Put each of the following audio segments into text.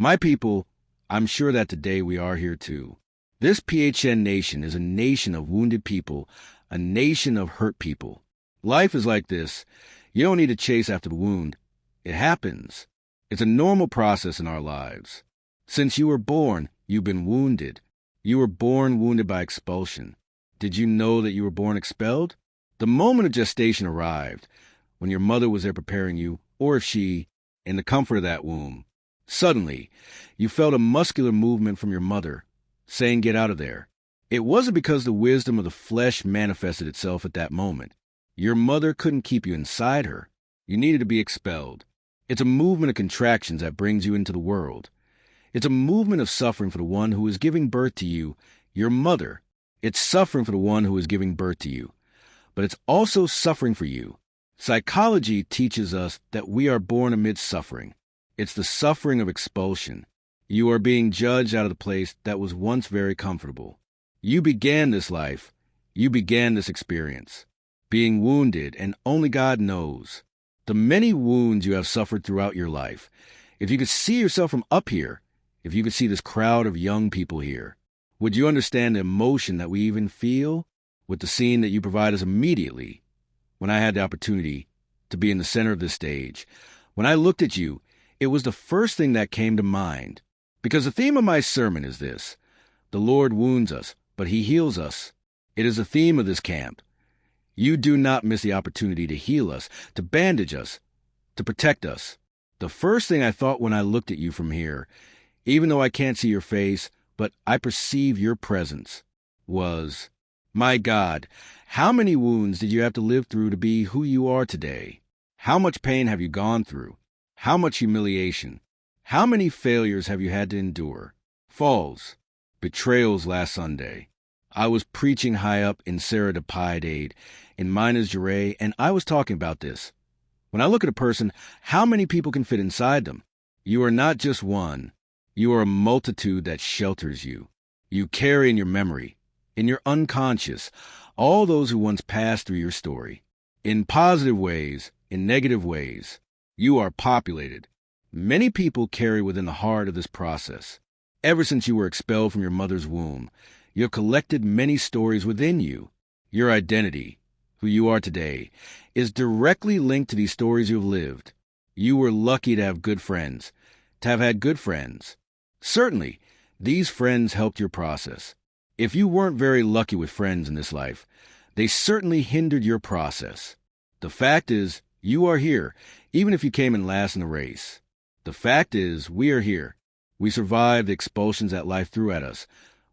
My people, I'm sure that today we are here too. This PHN nation is a nation of wounded people, a nation of hurt people. Life is like this. You don't need to chase after the wound. It happens. It's a normal process in our lives. Since you were born, you've been wounded. You were born wounded by expulsion. Did you know that you were born expelled? The moment of gestation arrived, when your mother was there preparing you, or if she, in the comfort of that womb. Suddenly, you felt a muscular movement from your mother, saying, "Get out of there." It wasn't because the wisdom of the flesh manifested itself at that moment. Your mother couldn't keep you inside her. You needed to be expelled. It's a movement of contractions that brings you into the world. It's a movement of suffering for the one who is giving birth to you, your mother. It's suffering for the one who is giving birth to you. But it's also suffering for you. Psychology teaches us that we are born amidst suffering. It's the suffering of expulsion. You are being judged out of the place that was once very comfortable. You began this life. You began this experience. Being wounded, and only God knows. The many wounds you have suffered throughout your life. If you could see yourself from up here, if you could see this crowd of young people here, would you understand the emotion that we even feel with the scene that you provide us immediately? When I had the opportunity to be in the center of this stage, when I looked at you, it was the first thing that came to mind. Because the theme of my sermon is this: the Lord wounds us, but he heals us. It is the theme of this camp. You do not miss the opportunity to heal us, to bandage us, to protect us. The first thing I thought when I looked at you from here, even though I can't see your face, but I perceive your presence, was, my God, how many wounds did you have to live through to be who you are today? How much pain have you gone through? How much humiliation? How many failures have you had to endure? Falls, betrayals last Sunday. I was preaching high up in Serra de Piedade, in Minas Gerais, and I was talking about this. When I look at a person, how many people can fit inside them? You are not just one. You are a multitude that shelters you. You carry in your memory, in your unconscious, all those who once passed through your story. In positive ways, in negative ways, you are populated. Many people carry within the heart of this process. Ever since you were expelled from your mother's womb, you have collected many stories within you. Your identity, who you are today, is directly linked to these stories you have lived. You were lucky to have good friends, to have had good friends. Certainly, these friends helped your process. If you weren't very lucky with friends in this life, they certainly hindered your process. The fact is, you are here, even if you came in last in the race. The fact is, we are here. We survived the expulsions that life threw at us.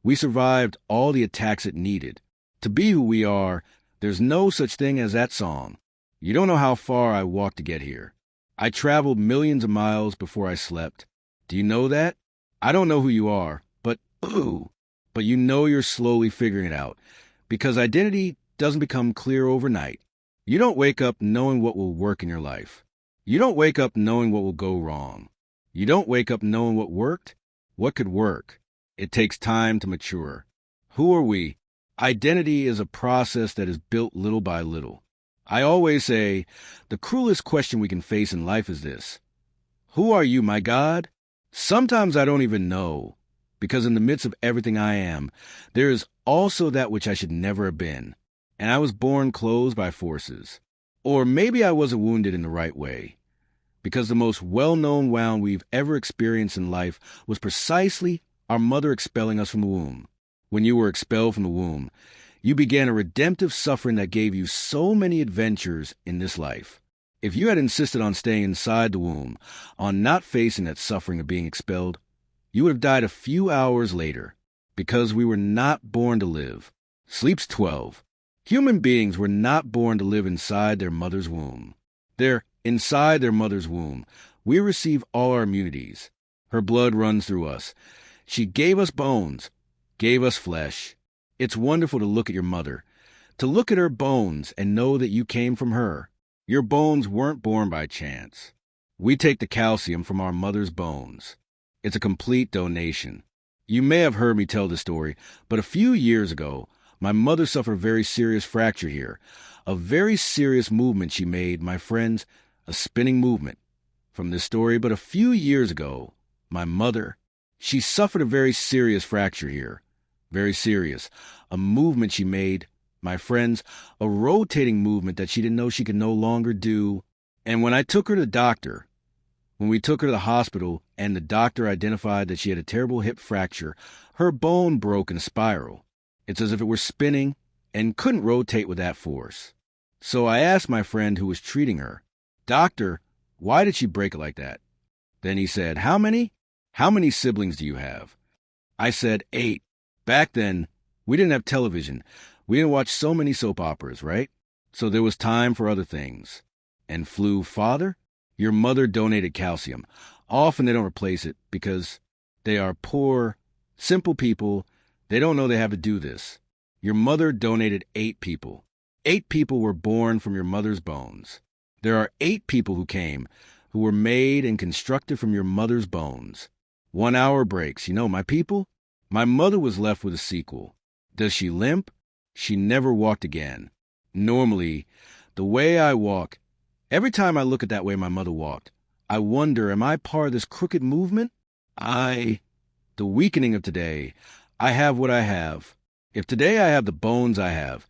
We survived all the attacks it needed. To be who we are, there's no such thing as that song. You don't know how far I walked to get here. I traveled millions of miles before I slept. Do you know that? I don't know who you are, but you know you're slowly figuring it out, because identity doesn't become clear overnight. You don't wake up knowing what will work in your life. You don't wake up knowing what will go wrong. You don't wake up knowing what worked, what could work. It takes time to mature. Who are we? Identity is a process that is built little by little. I always say, the cruelest question we can face in life is this: who are you, my God? Sometimes I don't even know, because in the midst of everything I am, there is also that which I should never have been, and I was born closed by forces. Or maybe I wasn't wounded in the right way, because the most well-known wound we've ever experienced in life was precisely our mother expelling us from the womb. When you were expelled from the womb, you began a redemptive suffering that gave you so many adventures in this life. If you had insisted on staying inside the womb, on not facing that suffering of being expelled, you would have died a few hours later, because we were not born to live. Sleep's 12. Human beings were not born to live inside their mother's womb. They're inside their mother's womb. We receive all our immunities. Her blood runs through us. She gave us bones, gave us flesh. It's wonderful to look at your mother, to look at her bones and know that you came from her. Your bones weren't born by chance. We take the calcium from our mother's bones. It's a complete donation. You may have heard me tell this story, but a few years ago, my mother suffered a very serious fracture here. A very serious movement she made, my friends, a spinning movement. From this story, but a few years ago, My mother, she suffered a very serious fracture here. Very serious. A movement she made, my friends, a rotating movement that she didn't know she could no longer do. And when I took her to the doctor, when we took her to the hospital and the doctor identified that she had a terrible hip fracture, her bone broke in a spiral. It's as if it were spinning and couldn't rotate with that force. So I asked my friend who was treating her, "Doctor, why did she break it like that?" Then he said, How many siblings do you have?" I said, 8. Back then, we didn't have television. We didn't watch so many soap operas, right? So there was time for other things. And flu, father? Your mother donated calcium. Often they don't replace it because they are poor, simple people. They don't know they have to do this. Your mother donated 8 people. 8 people were born from your mother's bones. There are 8 people who came, who were made and constructed from your mother's bones. 1 hour breaks. You know, my people? My mother was left with a sequel. Does she limp? She never walked again. Normally, the way I walk, every time I look at that way my mother walked, I wonder, am I part of this crooked movement? The weakening of today, I have what I have. If today I have the bones I have,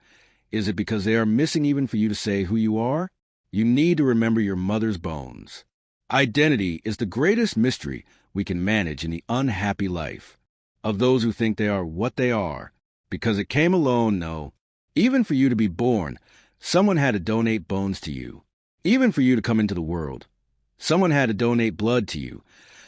is it because they are missing even for you to say who you are? You need to remember your mother's bones. Identity is the greatest mystery we can manage in the unhappy life of those who think they are what they are, because it came alone, no. Even for you to be born, someone had to donate bones to you. Even for you to come into the world, someone had to donate blood to you.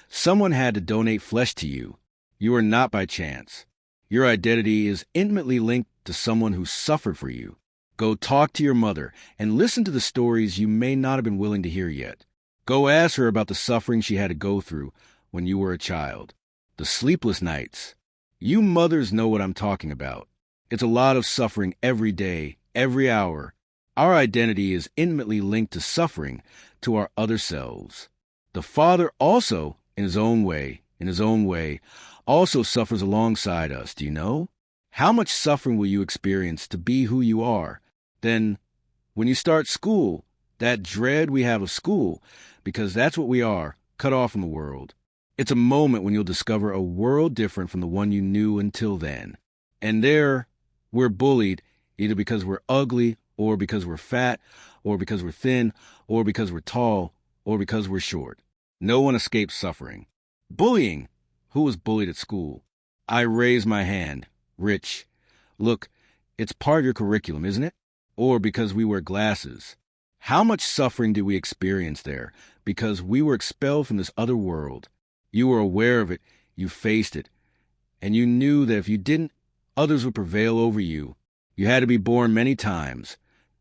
Someone had to donate flesh to you. You are not by chance. Your identity is intimately linked to someone who suffered for you. Go talk to your mother and listen to the stories you may not have been willing to hear yet. Go ask her about the suffering she had to go through when you were a child. The sleepless nights. You mothers know what I'm talking about. It's a lot of suffering every day, every hour. Our identity is intimately linked to suffering, to our other selves. The Father also, in his own way, also suffers alongside us, do you know? How much suffering will you experience to be who you are? Then, when you start school, that dread we have of school, because that's what we are, cut off from the world. It's a moment when you'll discover a world different from the one you knew until then. And there, we're bullied, either because we're ugly, or because we're fat, or because we're thin, or because we're tall, or because we're short. No one escapes suffering. Bullying. Who was bullied at school? I raise my hand. Rich. Look, it's part of your curriculum, isn't it? Or because we wear glasses. How much suffering did we experience there? Because we were expelled from this other world. You were aware of it, you faced it, and you knew that if you didn't, others would prevail over you. You had to be born many times,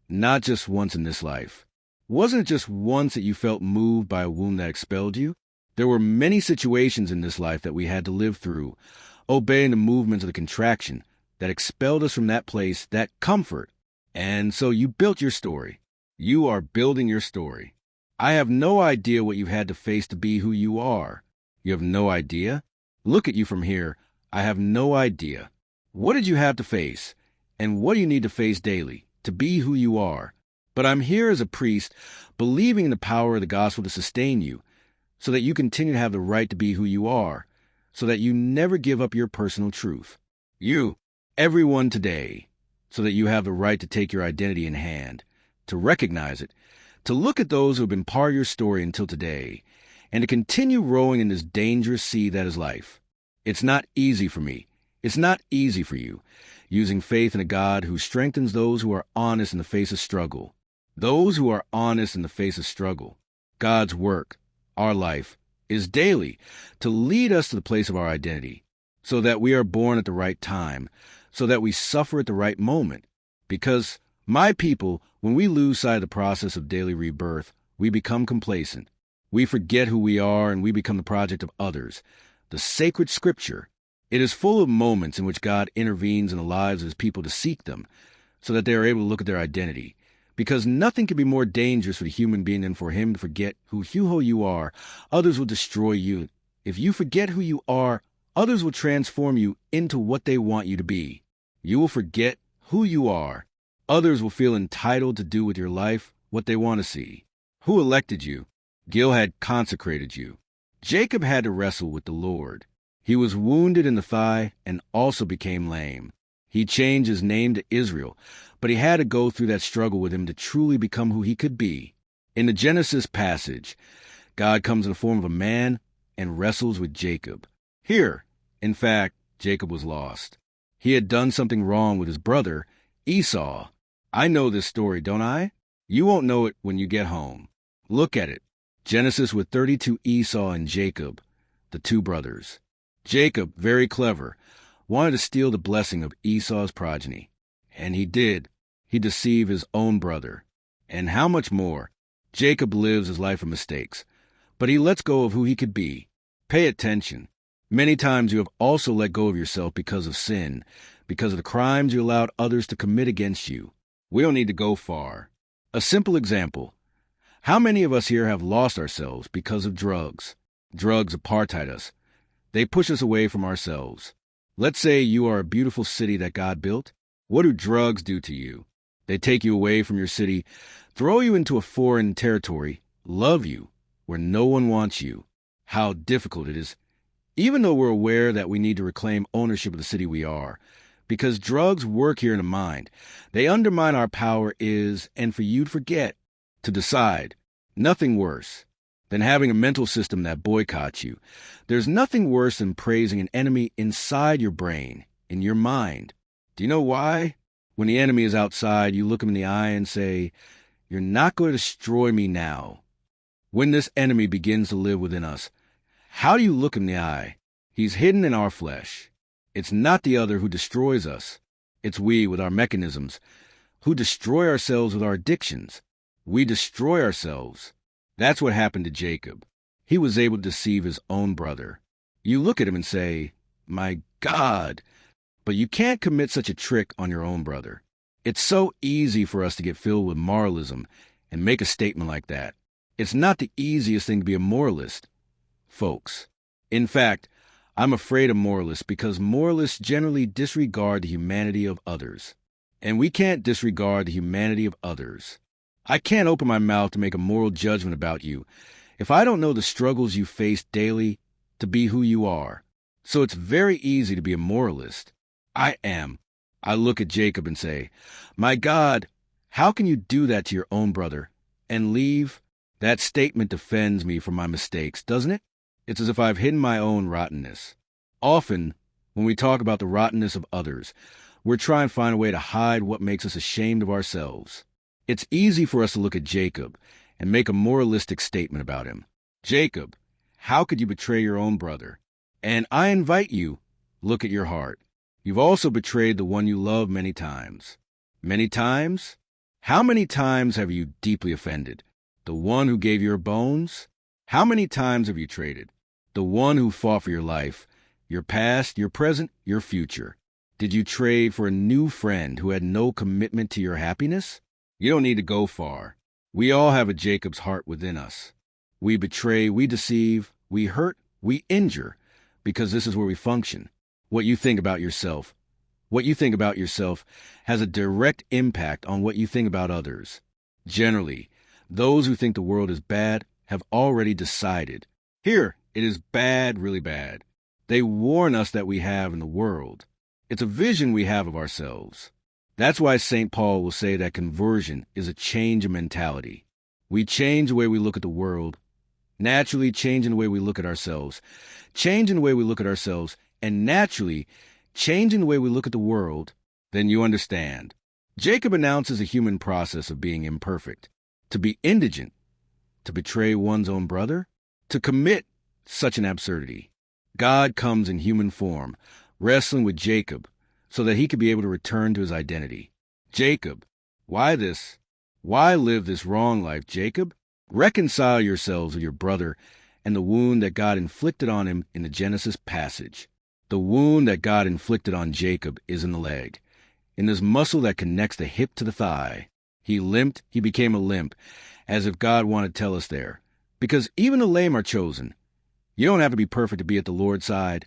not just once in this life. Wasn't it just once that you felt moved by a wound that expelled you? There were many situations in this life that we had to live through, obeying the movements of the contraction that expelled us from that place, that comfort. And so you built your story. You are building your story. I have no idea what you've had to face to be who you are. You have no idea? Look at you from here. I have no idea. What did you have to face? And what do you need to face daily to be who you are? But I'm here as a priest, believing in the power of the gospel to sustain you, so that you continue to have the right to be who you are, so that you never give up your personal truth. You, everyone today, so that you have the right to take your identity in hand, to recognize it, to look at those who have been part of your story until today, and to continue rowing in this dangerous sea that is life. It's not easy for me. It's not easy for you, using faith in a God who strengthens those who are honest in the face of struggle. Those who are honest in the face of struggle. God's work, our life, is daily to lead us to the place of our identity, so that we are born at the right time, so that we suffer at the right moment. Because, my people, when we lose sight of the process of daily rebirth, we become complacent. We forget who we are and we become the project of others. The sacred scripture, it is full of moments in which God intervenes in the lives of his people to seek them, so that they are able to look at their identity. Because nothing can be more dangerous for the human being than for him to forget who you are. Others will destroy you. If you forget who you are, others will transform you into what they want you to be. You will forget who you are. Others will feel entitled to do with your life what they want to see. Who elected you? Gil had consecrated you. Jacob had to wrestle with the Lord. He was wounded in the thigh and also became lame. He changed his name to Israel, but he had to go through that struggle with him to truly become who he could be. In the Genesis passage, God comes in the form of a man and wrestles with Jacob. Here, in fact, Jacob was lost. He had done something wrong with his brother, Esau. I know this story, don't I? You won't know it when you get home. Look at it. Genesis with 32 Esau and Jacob, the two brothers. Jacob, very clever, wanted to steal the blessing of Esau's progeny. And he did. He deceived his own brother. And how much more? Jacob lives his life of mistakes, but he lets go of who he could be. Pay attention. Many times you have also let go of yourself because of sin, because of the crimes you allowed others to commit against you. We don't need to go far. A simple example. How many of us here have lost ourselves because of drugs? Drugs apartheid us. They push us away from ourselves. Let's say you are a beautiful city that God built. What do drugs do to you? They take you away from your city, throw you into a foreign territory, love you, where no one wants you. How difficult it is, even though we're aware that we need to reclaim ownership of the city we are. Because drugs work here in the mind. They undermine our power and for you to forget, to decide. Nothing worse than having a mental system that boycotts you. There's nothing worse than praising an enemy inside your brain, in your mind. Do you know why? When the enemy is outside, you look him in the eye and say, "You're not going to destroy me now." When this enemy begins to live within us, how do you look him in the eye? He's hidden in our flesh. It's not the other who destroys us. It's we with our mechanisms who destroy ourselves with our addictions. We destroy ourselves. That's what happened to Jacob. He was able to deceive his own brother. You look at him and say, "My God," but you can't commit such a trick on your own brother. It's so easy for us to get filled with moralism and make a statement like that. It's not the easiest thing to be a moralist, folks. In fact, I'm afraid of moralists because moralists generally disregard the humanity of others. And we can't disregard the humanity of others. I can't open my mouth to make a moral judgment about you if I don't know the struggles you face daily to be who you are. So it's very easy to be a moralist. I am. I look at Jacob and say, "My God, how can you do that to your own brother and leave?" That statement defends me from my mistakes, doesn't it? It's as if I've hidden my own rottenness. Often, when we talk about the rottenness of others, we're trying to find a way to hide what makes us ashamed of ourselves. It's easy for us to look at Jacob and make a moralistic statement about him. Jacob, how could you betray your own brother? And I invite you, look at your heart. You've also betrayed the one you love many times. Many times? How many times have you deeply offended? The one who gave your bones? How many times have you traded? The one who fought for your life, your past, your present, your future. Did you trade for a new friend who had no commitment to your happiness? You don't need to go far. We all have a Jacob's heart within us. We betray, we deceive, we hurt, we injure, because this is where we function. What you think about yourself. What you think about yourself has a direct impact on what you think about others. Generally, those who think the world is bad have already decided. Here, it is bad, really bad. They warn us that we have in the world. It's a vision we have of ourselves. That's why St. Paul will say that conversion is a change of mentality. We change the way we look at the world, naturally changing the way we look at ourselves, changing the way we look at ourselves, and naturally changing the way we look at the world, then you understand. Jacob announces a human process of being imperfect. To be indigent, to betray one's own brother, to commit such an absurdity. God comes in human form, wrestling with Jacob, so that he could be able to return to his identity. Jacob, why this? Why live this wrong life, Jacob? Reconcile yourselves with your brother and the wound that God inflicted on him in the Genesis passage. The wound that God inflicted on Jacob is in the leg, in this muscle that connects the hip to the thigh. He limped, he became a limp, as if God wanted to tell us there. Because even the lame are chosen. You don't have to be perfect to be at the Lord's side.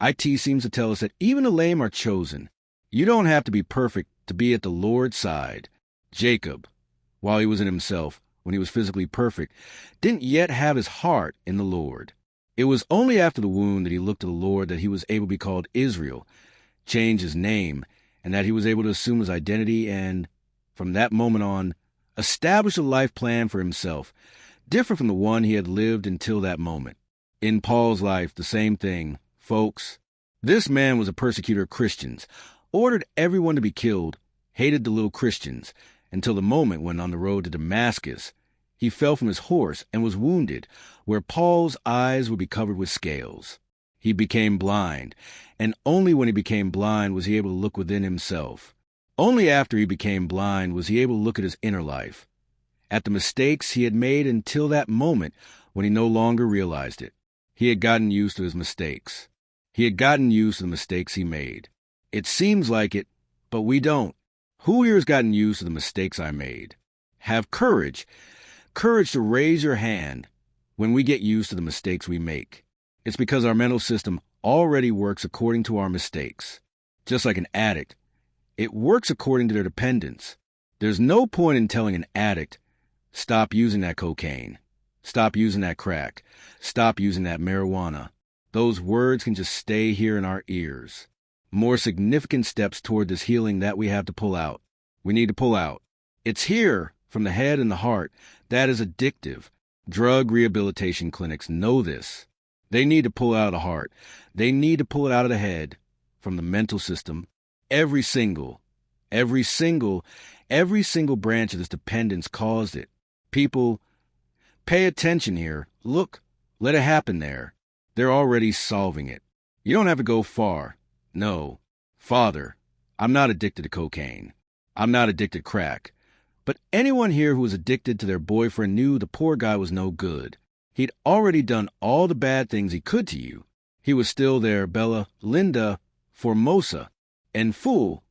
IT seems to tell us that even the lame are chosen. You don't have to be perfect to be at the Lord's side. Jacob, while he was in himself, when he was physically perfect, didn't yet have his heart in the Lord. It was only after the wound that he looked to the Lord that he was able to be called Israel, change his name, and that he was able to assume his identity and, from that moment on, establish a life plan for himself, different from the one he had lived until that moment. In Paul's life, the same thing, folks. This man was a persecutor of Christians, ordered everyone to be killed, hated the little Christians, until the moment when, on the road to Damascus, he fell from his horse and was wounded, where Paul's eyes would be covered with scales. He became blind, and only when he became blind was he able to look within himself. Only after he became blind was he able to look at his inner life, at the mistakes he had made until that moment when he no longer realized it. He had gotten used to his mistakes. He had gotten used to the mistakes he made. It seems like it, but we don't. Who here has gotten used to the mistakes I made? Have courage to raise your hand when we get used to the mistakes we make. It's because our mental system already works according to our mistakes. Just like an addict, it works according to their dependence. There's no point in telling an addict, stop using that cocaine, stop using that crack, stop using that marijuana. Those words can just stay here in our ears. More significant steps toward this healing that we have to pull out. We need to pull out. It's here, from the head and the heart, that is addictive. Drug rehabilitation clinics know this. They need to pull out of the heart. They need to pull it out of the head, from the mental system. Every single branch of this dependence caused it. People, pay attention here. Look, let it happen there. They're already solving it. You don't have to go far. No. Father, I'm not addicted to cocaine. I'm not addicted to crack. But anyone here who was addicted to their boyfriend knew the poor guy was no good. He'd already done all the bad things he could to you. He was still there, Bella, Linda, Formosa. And fool,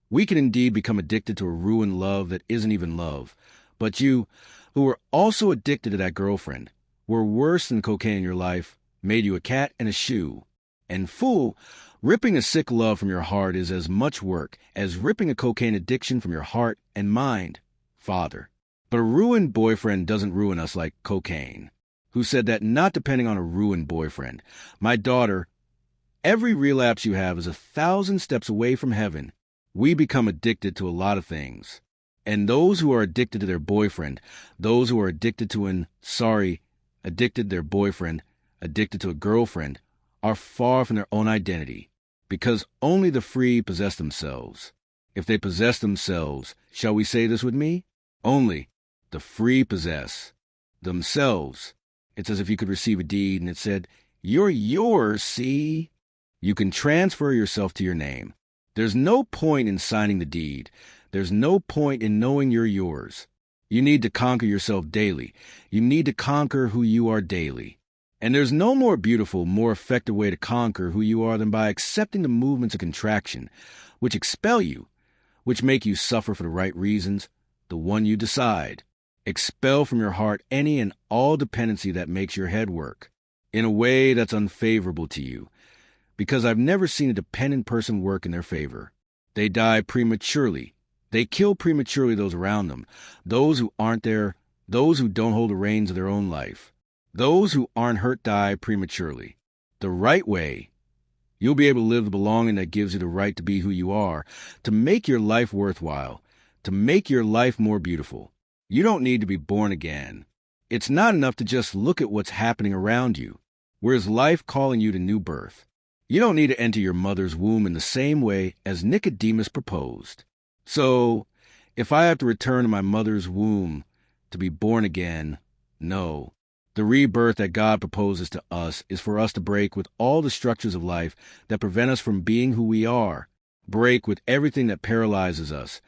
we can indeed become addicted to a ruined love that isn't even love. But you, who were also addicted to that girlfriend, were worse than cocaine in your life, made you a cat and a shoe. And fool, ripping a sick love from your heart is as much work as ripping a cocaine addiction from your heart and mind, Father. But a ruined boyfriend doesn't ruin us like cocaine. Who said that? Not depending on a ruined boyfriend. My daughter, every relapse you have is 1,000 steps away from heaven. We become addicted to a lot of things. And those who are addicted to their boyfriend, those who are addicted to addicted their boyfriend, addicted to a girlfriend, are far from their own identity, because only the free possess themselves. If they possess themselves, shall we say this with me? Only the free possess themselves. It's as if you could receive a deed and it said, you're yours, see? You can transfer yourself to your name. There's no point in signing the deed. There's no point in knowing you're yours. You need to conquer yourself daily. You need to conquer who you are daily. And there's no more beautiful, more effective way to conquer who you are than by accepting the movements of contraction, which expel you, which make you suffer for the right reasons, the one you decide. Expel from your heart any and all dependency that makes your head work in a way that's unfavorable to you, because I've never seen a dependent person work in their favor. They die prematurely. They kill prematurely those around them, those who aren't there, those who don't hold the reins of their own life. Those who aren't hurt die prematurely. The right way, you'll be able to live the belonging that gives you the right to be who you are, to make your life worthwhile, to make your life more beautiful. You don't need to be born again. It's not enough to just look at what's happening around you. Where's life calling you to new birth? You don't need to enter your mother's womb in the same way as Nicodemus proposed. So, if I have to return to my mother's womb to be born again, no. The rebirth that God proposes to us is for us to break with all the structures of life that prevent us from being who we are. Break with everything that paralyzes us,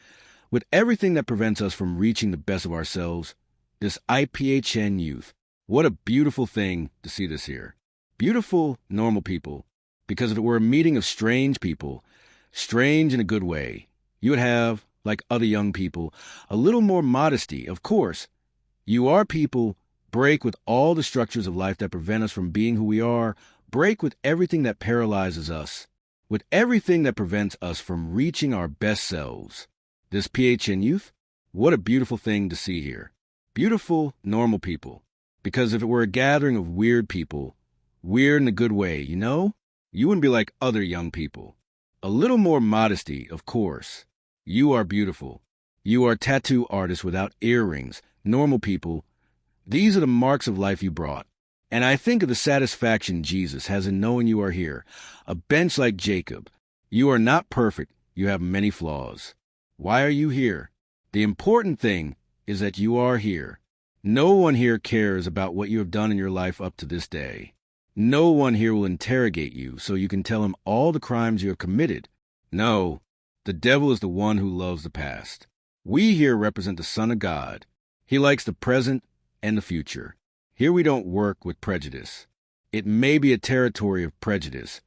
with everything that prevents us from reaching the best of ourselves. This IPHN youth. What a beautiful thing to see this here. Beautiful, normal people. Because if it were a meeting of strange people, strange in a good way, you would have, like other young people, a little more modesty. Of course, you are people. Break with all the structures of life that prevent us from being who we are. Break with everything that paralyzes us, with everything that prevents us from reaching our best selves. This PHN youth, what a beautiful thing to see here. Beautiful, normal people. Because if it were a gathering of weird people, Weird in a good way, you know? You wouldn't be like other young people. A little more modesty, of course. You are beautiful. You are tattoo artists without earrings, normal people. These are the marks of life you brought. And I think of the satisfaction Jesus has in knowing you are here, a bench like Jacob. You are not perfect. You have many flaws. Why are you here? The important thing is that you are here. No one here cares about what you have done in your life up to this day. No one here will interrogate you so you can tell him all the crimes you have committed. No, the devil is the one who loves the past. We here represent the Son of God. He likes the present and the future. Here we don't work with prejudice. It may be a territory of prejudice.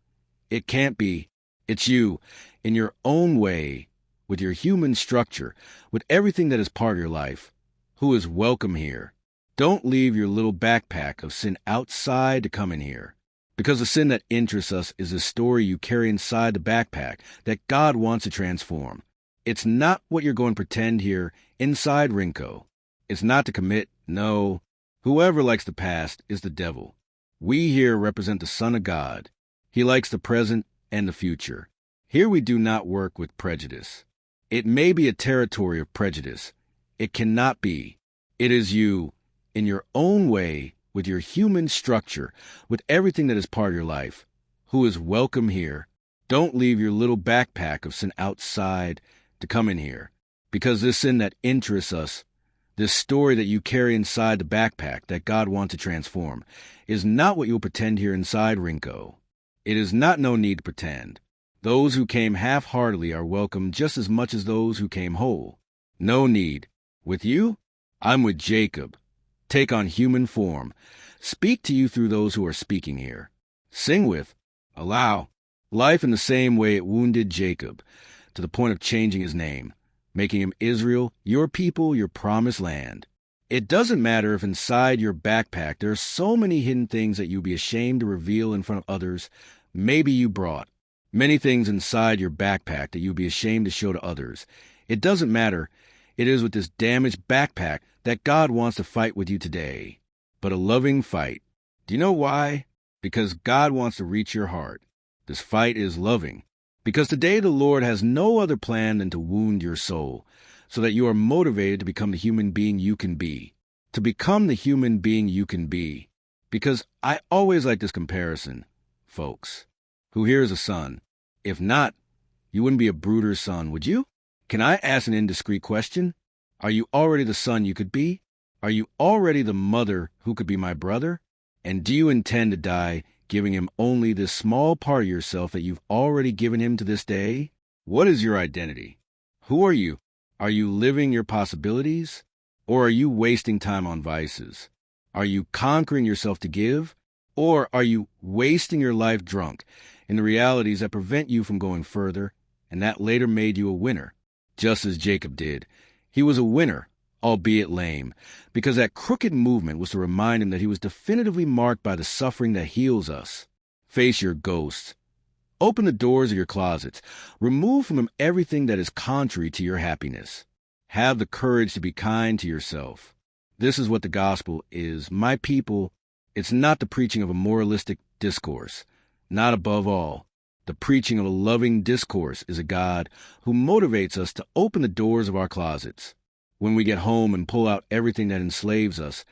It can't be. It's you, in your own way, with your human structure, with everything that is part of your life, who is welcome here. Don't leave your little backpack of sin outside to come in here. Because the sin that interests us is the story you carry inside the backpack that God wants to transform. It's not what you're going to pretend here inside Rinco. It's not to commit, no. Whoever likes the past is the devil. We here represent the Son of God. He likes the present and the future. Here we do not work with prejudice. It may be a territory of prejudice. It cannot be. It is you, in your own way, with your human structure, with everything that is part of your life, who is welcome here. Don't leave your little backpack of sin outside to come in here. Because this sin that interests us, this story that you carry inside the backpack that God wants to transform, is not what you'll pretend here inside Rinco. It is not no need to pretend. Those who came half-heartedly are welcome just as much as those who came whole. No need. With you, I'm with Jacob. Take on human form. Speak to you through those who are speaking here. Sing with. Allow. Life in the same way it wounded Jacob, to the point of changing his name, making him Israel, your people, your promised land. It doesn't matter if inside your backpack there are so many hidden things that you'd be ashamed to reveal in front of others. Maybe you brought many things inside your backpack that you'd be ashamed to show to others. It doesn't matter. It is with this damaged backpack that God wants to fight with you today. But a loving fight. Do you know why? Because God wants to reach your heart. This fight is loving. Because today the Lord has no other plan than to wound your soul, so that you are motivated to become the human being you can be. To become the human being you can be. Because I always like this comparison, folks. Who here is a son? If not, you wouldn't be a brooder's son, would you? Can I ask an indiscreet question? Are you already the son you could be? Are you already the mother who could be my brother? And do you intend to die giving him only this small part of yourself that you've already given him to this day? What is your identity? Who are you? Are you living your possibilities? Or are you wasting time on vices? Are you conquering yourself to give? Or are you wasting your life drunk in the realities that prevent you from going further, and that later made you a winner? Just as Jacob did. He was a winner, albeit lame, because that crooked movement was to remind him that he was definitively marked by the suffering that heals us. Face your ghosts. Open the doors of your closets. Remove from them everything that is contrary to your happiness. Have the courage to be kind to yourself. This is what the gospel is. My people, it's not the preaching of a moralistic discourse. Not above all. The preaching of a loving discourse is a God who motivates us to open the doors of our closets when we get home and pull out everything that enslaves us.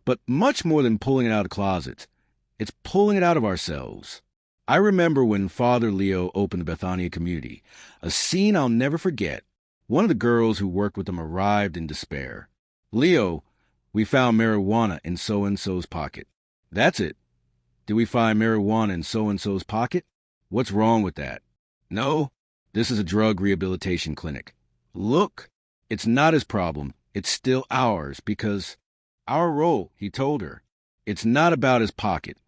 But much more than pulling it out of closets, it's pulling it out of ourselves. I remember when Father Leo opened the Bethania community, a scene I'll never forget. One of the girls who worked with him arrived in despair. Leo, we found marijuana in so-and-so's pocket. That's it. Did we find marijuana in so-and-so's pocket? What's wrong with that? No, this is a drug rehabilitation clinic. Look, it's not his problem. It's still ours because our role, he told her. It's not about his pocket.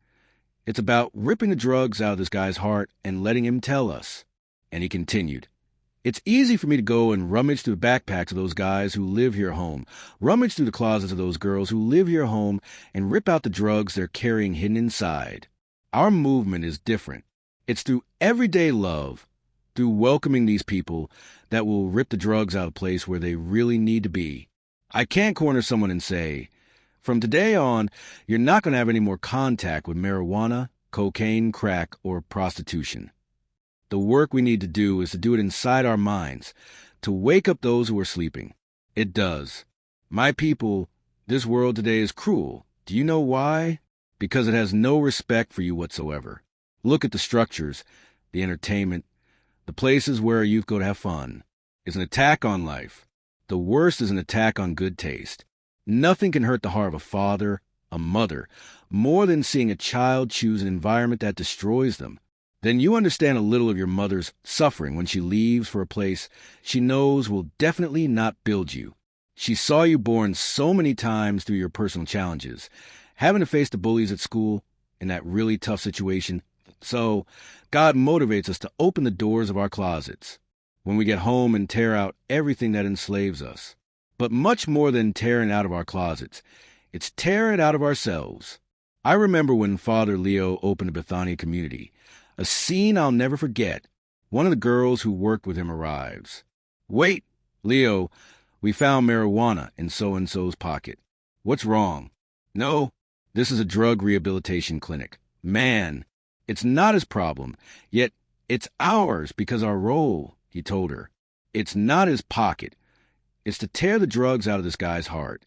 It's about ripping the drugs out of this guy's heart and letting him tell us. And he continued, it's easy for me to go and rummage through the backpacks of those guys who live here home, rummage through the closets of those girls who live here home, and rip out the drugs they're carrying hidden inside. Our movement is different. It's through everyday love, through welcoming these people, that will rip the drugs out of the place where they really need to be. I can't corner someone and say, From today on, you're not going to have any more contact with marijuana, cocaine, crack, or prostitution. The work we need to do is to do it inside our minds, to wake up those who are sleeping. It does. My people, this world today is cruel. Do you know why? Because it has no respect for you whatsoever. Look at the structures, the entertainment, the places where our youth go to have fun. It's an attack on life. The worst is an attack on good taste. Nothing can hurt the heart of a father, a mother, more than seeing a child choose an environment that destroys them. Then you understand a little of your mother's suffering when she leaves for a place she knows will definitely not build you. She saw you born so many times through your personal challenges, having to face the bullies at school in that really tough situation. So God motivates us to open the doors of our closets when we get home and tear out everything that enslaves us. But much more than tearing out of our closets, it's tear it out of ourselves. I remember when Father Leo opened a Bethania community, a scene I'll never forget. One of the girls who worked with him arrives. "Wait, Leo, we found marijuana in so-and-so's pocket. What's wrong?" "No, this is a drug rehabilitation clinic." "Man, it's not his problem, yet it's ours because our role," he told her. "It's not his pocket. It's to tear the drugs out of this guy's heart."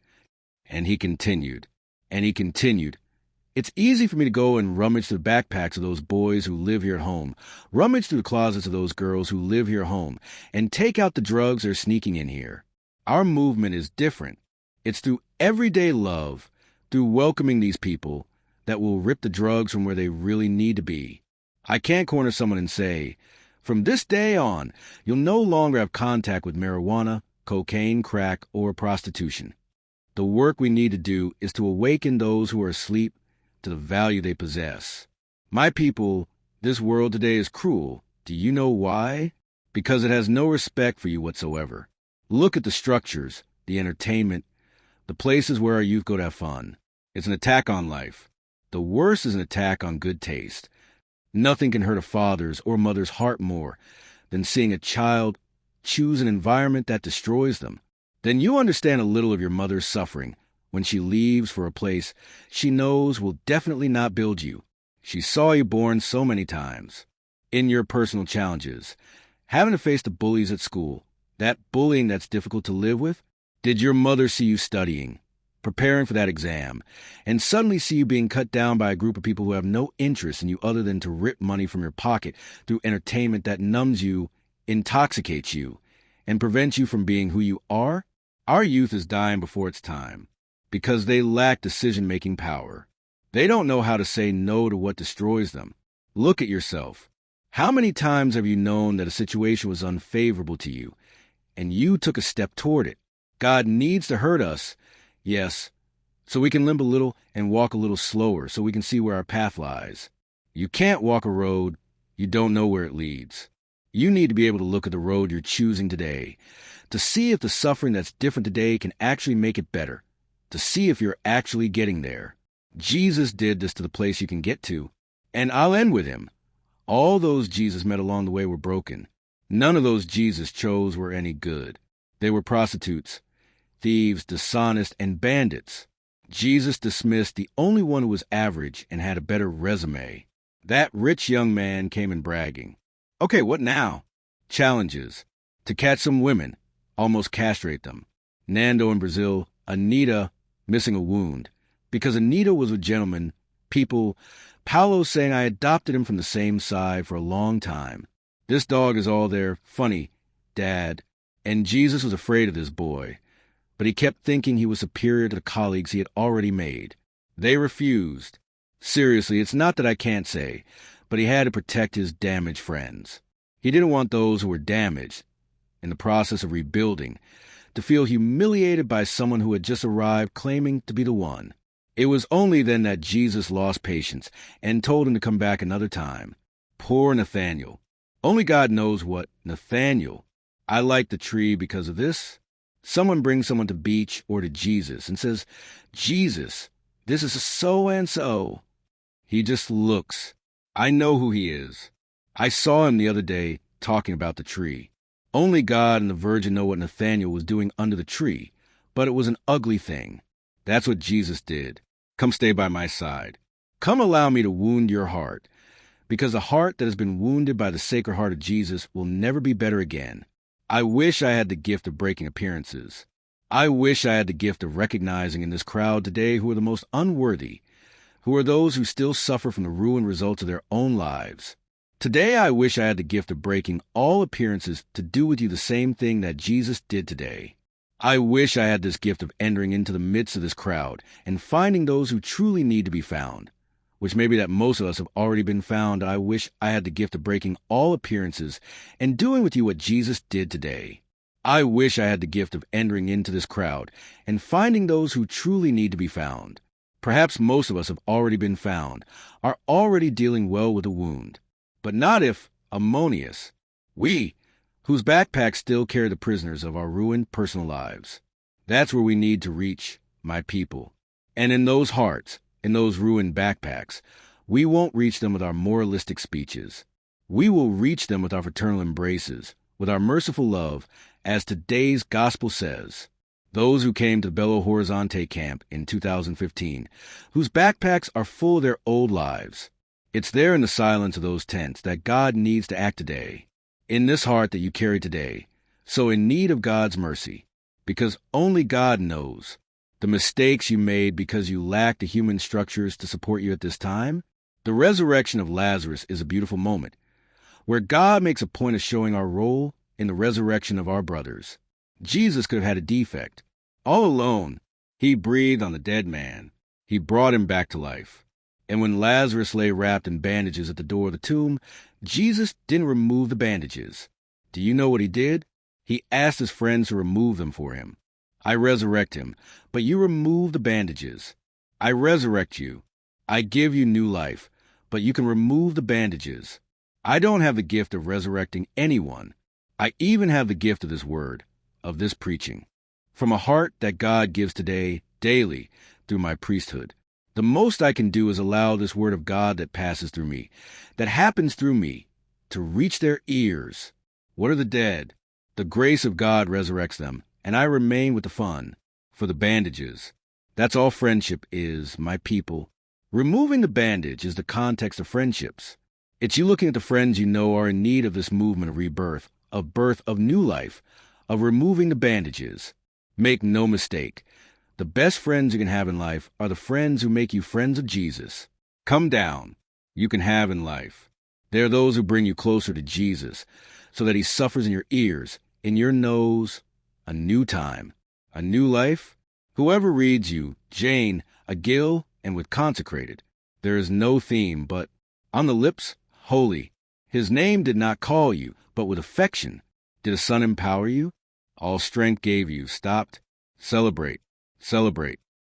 And he continued. "It's easy for me to go and rummage through the backpacks of those boys who live here at home, rummage through the closets of those girls who live here at home, and take out the drugs they're sneaking in here. Our movement is different. It's through everyday love, through welcoming these people, that will rip the drugs from where they really need to be. I can't corner someone and say, from this day on, you'll no longer have contact with marijuana, cocaine, crack, or prostitution. The work we need to do is to awaken those who are asleep to the value they possess. My people, this world today is cruel. Do you know why? Because it has no respect for you whatsoever. Look at the structures, the entertainment, the places where our youth go to have fun. It's an attack on life. The worst is an attack on good taste. Nothing can hurt a father's or mother's heart more than seeing a child choose an environment that destroys them. Then you understand a little of your mother's suffering when she leaves for a place she knows will definitely not build you. She saw you born so many times. In your personal challenges, having to face the bullies at school, that bullying that's difficult to live with. Did your mother see you studying, preparing for that exam, and suddenly see you being cut down by a group of people who have no interest in you other than to rip money from your pocket through entertainment that numbs you, intoxicates you, and prevents you from being who you are? Our youth is dying before its time because they lack decision-making power. They don't know how to say no to what destroys them. Look at yourself. How many times have you known that a situation was unfavorable to you, and you took a step toward it? God needs to hurt us, yes, so we can limp a little and walk a little slower so we can see where our path lies. You can't walk a road you don't know where it leads. You need to be able to look at the road you're choosing today, to see if the suffering that's different today can actually make it better, to see if you're actually getting there. Jesus did this to the place you can get to, and I'll end with him. All those Jesus met along the way were broken. None of those Jesus chose were any good. They were prostitutes, thieves, dishonest, and bandits. Jesus dismissed the only one who was average and had a better resume. That rich young man came in bragging. Okay, what now? Challenges. To catch some women, almost castrate them. Nando in Brazil, Anita missing a wound. Because Anita was a gentleman, people, Paulo saying I adopted him from the same side for a long time. This dog is all there, funny, Dad. And Jesus was afraid of this boy. But he kept thinking he was superior to the colleagues he had already made. They refused. Seriously, it's not that I can't say, but he had to protect his damaged friends. He didn't want those who were damaged, in the process of rebuilding, to feel humiliated by someone who had just arrived claiming to be the one. It was only then that Jesus lost patience and told him to come back another time. Poor Nathaniel. Only God knows what Nathaniel. I like the tree because of this. Someone brings someone to beach or to Jesus and says, Jesus, this is so-and-so. He just looks. I know who he is. I saw him the other day talking about the tree. Only God and the Virgin know what Nathaniel was doing under the tree, but it was an ugly thing. That's what Jesus did. Come stay by my side. Come allow me to wound your heart, because a heart that has been wounded by the Sacred Heart of Jesus will never be better again. I wish I had the gift of breaking appearances. I wish I had the gift of recognizing in this crowd today who are the most unworthy, who are those who still suffer from the ruined results of their own lives. Today I wish I had the gift of breaking all appearances to do with you the same thing that Jesus did today. I wish I had this gift of entering into the midst of this crowd and finding those who truly need to be found, which may be that most of us have already been found. I wish I had the gift of breaking all appearances and doing with you what Jesus did today. I wish I had the gift of entering into this crowd and finding those who truly need to be found. Perhaps most of us have already been found, are already dealing well with a wound, but not if Ammonius, we, whose backpacks still carry the prisoners of our ruined personal lives. That's where we need to reach, my people. And in those hearts, in those ruined backpacks, we won't reach them with our moralistic speeches. We will reach them with our fraternal embraces, with our merciful love, as today's gospel says. Those who came to Belo Horizonte camp in 2015, whose backpacks are full of their old lives. It's there in the silence of those tents that God needs to act today, in this heart that you carry today, so in need of God's mercy, because only God knows the mistakes you made because you lacked the human structures to support you at this time. The resurrection of Lazarus is a beautiful moment, where God makes a point of showing our role in the resurrection of our brothers. Jesus could have had a defect. All alone, he breathed on the dead man. He brought him back to life. And when Lazarus lay wrapped in bandages at the door of the tomb, Jesus didn't remove the bandages. Do you know what he did? He asked his friends to remove them for him. I resurrect him, but you remove the bandages. I resurrect you. I give you new life, but you can remove the bandages. I don't have the gift of resurrecting anyone. I even have the gift of this word, of this preaching, from a heart that God gives today, daily, through my priesthood. The most I can do is allow this word of God that passes through me, that happens through me, to reach their ears. What are the dead? The grace of God resurrects them, and I remain with the fun, for the bandages. That's all friendship is, my people. Removing the bandage is the context of friendships. It's you looking at the friends you know are in need of this movement of rebirth, of birth of new life, of removing the bandages. Make no mistake, the best friends you can have in life are the friends who make you friends of Jesus. Come down, you can have in life. They are those who bring you closer to Jesus, so that he suffers in your ears, in your nose, a new time, a new life. Whoever reads you, Jane, Agil, and with consecrated, there is no theme, but on the lips, holy. His name did not call you, but with affection. Did a son empower you? All strength gave you, stopped. Celebrate, celebrate.